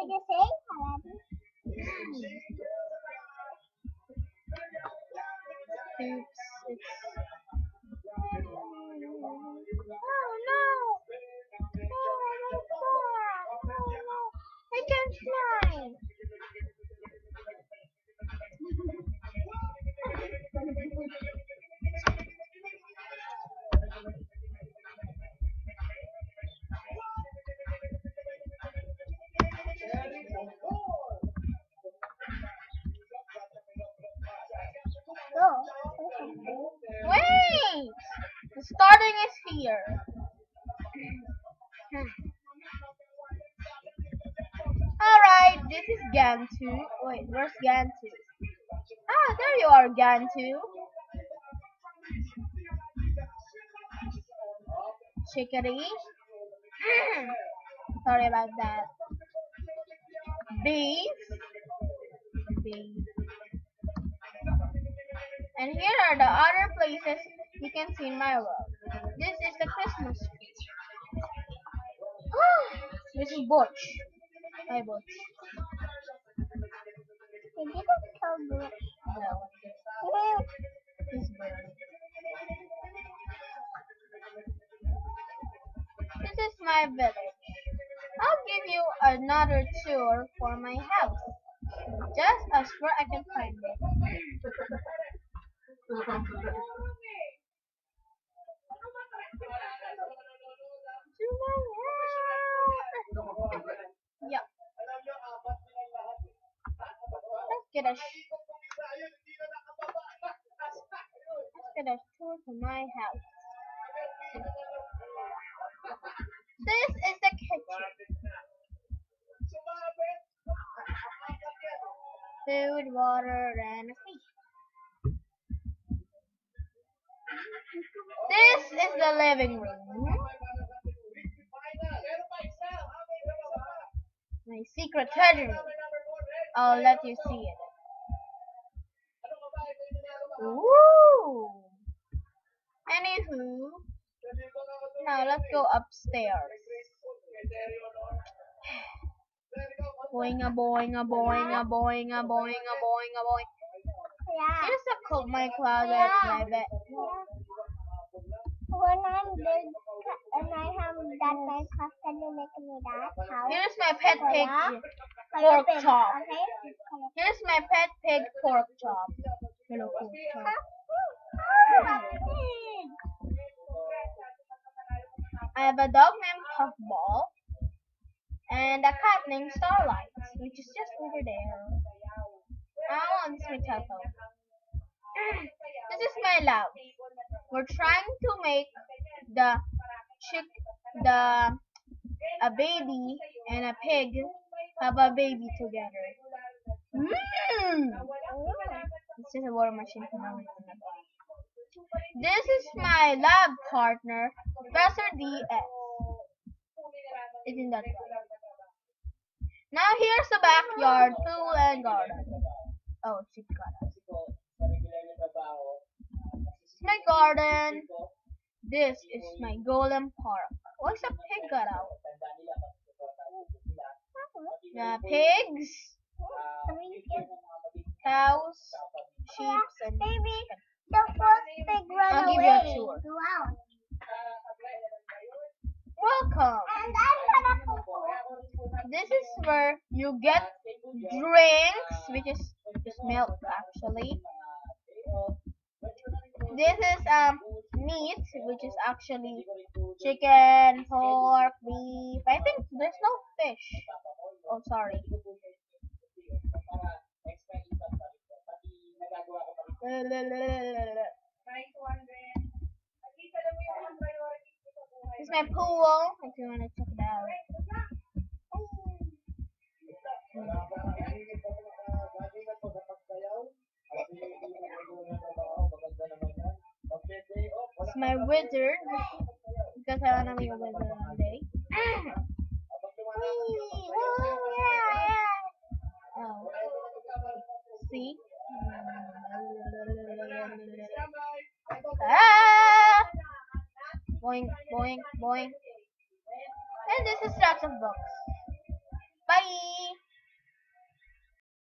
you say, Aladdin? Oops, Oh no! Oh, my God! Oh no! I can't fly! Go. wait! The starting is here. Alright, this is Gantu. Wait, where's Gantu? Ah, there you are, Gantu. Chickadee. Sorry about that. Beef. Beef. And here are the other places you can see in my world. This is the Christmas tree. This is Butch. Hi, Butch. You didn't tell me. No. This bird. This is my village. I'll give you another tour for my house. Just as where I can find it. To my house. Yep. Let's get a tour to my house. This is the kitchen. Food, water, and a fish. This is the living room. My secret treasure room. I'll let you see it. Ooh. Anywho, now let's go upstairs. Boing a boing a boing a boing a boing a boing a boing. Yeah. Here's my closet, my bed. When I'm big and I have that nice house, can you make me that house? Here's my pet pig Color pork pink, chop. Okay? Here's my pet pig pork chop. Hello, pork chop. I have a dog named Puffball and a cat named Starlight, which is just over there. Oh, this is my telephone. This is my lab. We're trying to make a baby and a pig have a baby together. This is a water machine. This is my lab partner, Professor DS. Isn't that right? Now here's the backyard, pool, and garden. Oh, she got us. This is my garden. This is my golem park. What's a pig got out? The pigs, cows, sheep, and Maybe the first pig run I'll away. give you a tour. Wow. Welcome. And I'm gonna poo-poo. This is where you get drinks, which is just milk actually. This is meat, which is actually chicken, pork, beef. I think there's no fish. Oh, sorry. This is my pool, if you want to check it out. It's my wizard, because I want to be a wizard one day. Oh. See? Ah! Boing, boing, boing. And this is lots of books. Bye!